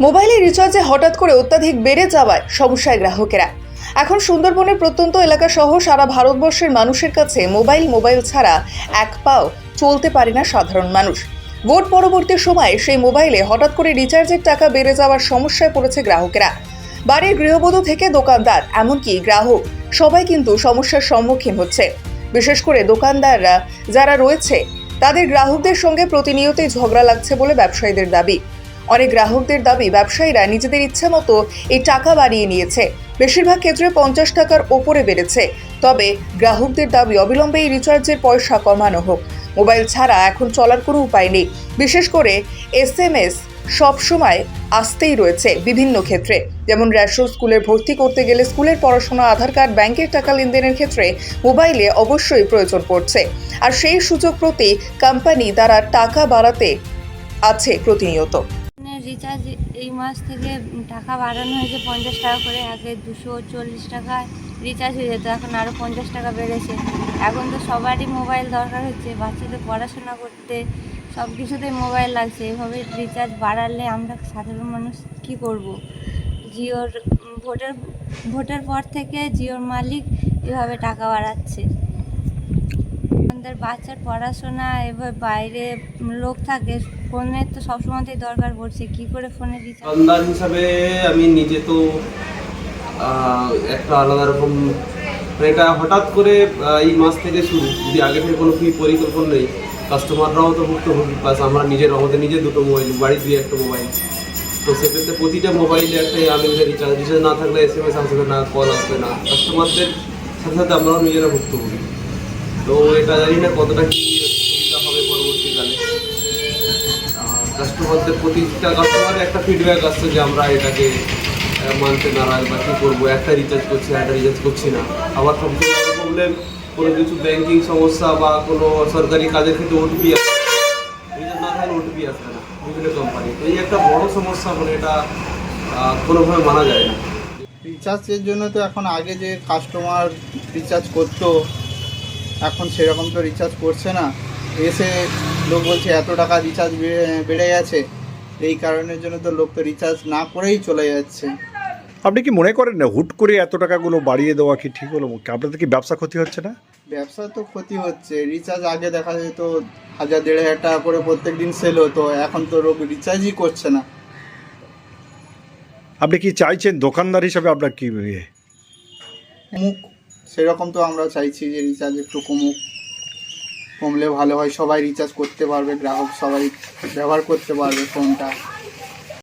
মোবাইলে রিচার্জে হঠাৎ করে অত্যাধিক বেড়ে যাওয়ায় সমস্যায় গ্রাহকেরা। এখন সুন্দরবনের প্রত্যন্ত এলাকা সহ সারা ভারতবর্ষের মানুষের কাছে মোবাইল ছাড়া এক পাও চলতে পারে না সাধারণ মানুষ। ভোট পরবর্তী সময়ে সেই মোবাইলে হঠাৎ করে রিচার্জের টাকা বেড়ে যাওয়ার সমস্যায় পড়েছে গ্রাহকেরা। বাড়ির গৃহবধূ থেকে দোকানদার, এমনকি গ্রাহক সবাই কিন্তু সমস্যার সম্মুখীন হচ্ছে। বিশেষ করে দোকানদাররা যারা রয়েছে তাদের গ্রাহকদের সঙ্গে প্রতিনিয়তই ঝগড়া লাগছে বলে ব্যবসায়ীদের দাবি। অনেক গ্রাহকদের দাবি, ব্যবসায়ীরা নিজেদের ইচ্ছা মতো এই টাকা বাড়িয়ে নিয়েছে। বেশিরভাগ ক্ষেত্রে 50 টাকার ওপরে বেড়েছে। তবে গ্রাহকদের দাবি অবিলম্বে এই রিচার্জের পয়সা কমানো হোক। মোবাইল ছাড়া এখন চলার কোনো উপায় নেই। বিশেষ করে SMS সবসময় আসতেই রয়েছে বিভিন্ন ক্ষেত্রে, যেমন রেশন, স্কুলে ভর্তি করতে গেলে, স্কুলের পড়াশোনা, আধার কার্ড, ব্যাংকের টাকা লেনদেনের ক্ষেত্রে মোবাইলে অবশ্যই প্রয়োজন পড়ছে। আর সেই সুযোগ প্রতি কোম্পানি দ্বারা টাকা বাড়াতে আছে প্রতিনিয়ত। রিচার্জ এই মাস থেকে টাকা বাড়ানো হয়েছে 50 টাকা করে। আগে 240 টাকায় রিচার্জ হয়ে যেত, এখন আরও 50 টাকা বেড়েছে। এখন তো সবারই মোবাইল দরকার হচ্ছে, বাচ্চাদের পড়াশোনা করতে সব কিছুতেই মোবাইল লাগছে। এভাবে রিচার্জ বাড়ালে আমরা সাধারণ মানুষ কি করব? জিওর ভোটের পর থেকে জিওর মালিক এভাবে টাকা বাড়াচ্ছে। আমাদের বাচ্চার পড়াশোনা, এবার বাইরে লোক থাকে, ফোনের তো সবসময়তেই দরকার পড়ছে। কি করে ফোনে রিচার্জ? দোকানদার হিসাবে আমি নিজে তো একটা আলাদা রকম, এটা হঠাৎ করে এই মাস থেকে শুরু। যদি আগে থেকে কোনো পরিকল্পনা নেই, কাস্টমাররাও তো ভুক্তভোগী, প্লাস আমরা আমাদের নিজের দুটো মোবাইল, বাড়ির দিয়ে একটা মোবাইল, তো সেক্ষেত্রে প্রতিটা মোবাইলে একটা আনলিমিটেড রিচার্জ না থাকলে SMS আসবে না, কল আসবে না। কাস্টমারদের সাথে সাথে আমরাও নিজেরা ভুক্তভোগী। তো এটা জানি না কতটা কী সুবিধা হবে পরবর্তীকালে। কাস্টমারদের প্রতিটা কাস্টমারের একটা ফিডব্যাক আসছে যে আমরা এটাকে মানতে নারাজ বা কী করবো, একটা রিচার্জ করছি, একটা রিচার্জ করছি না। আবার সবচেয়ে বড় প্রবলেম, কোনো কিছু ব্যাংকিং সমস্যা বা কোনো সরকারি কাজের ক্ষেত্রে OTP আসে, রিচার্জ না থাকলে OTP আসবে না বিভিন্ন কোম্পানি। তো এই একটা বড় সমস্যা, মানে এটা কোনোভাবে মানা যায় না। রিচার্জের জন্য তো এখন আগে যে কাস্টমার রিচার্জ করতো, এখন সেরকম তো রিচার্জ করছে না। এসে লোক বলছে এত টাকা রিচার্জ বেড়ে গেছে, এই কারণের জন্য তো লোক তো রিচার্জ না করেই চলে যাচ্ছে। আপনি কি মনে করেন না হুট করে এত টাকাগুলো বাড়িয়ে দেওয়া কি ঠিক হলো? আপনাদের কি ব্যবসা ক্ষতি হচ্ছে না? ব্যবসা তো ক্ষতি হচ্ছে। রিচার্জ আগে দেখা যেত 1000-1500 টাকা করে প্রত্যেক দিন সেল হতো, এখন তো লোক রিচার্জই করছে না। আপনি কি চাইছেন দোকানদার হিসাবে আপনার কি কমুক, সেরকম তো আমরা চাইছি যে রিচার্জ একটু কমলে ভালো হয়। সবাই রিচার্জ করতে পারবে, গ্রাহক সবাই ব্যবহার করতে পারবে ফোনটা।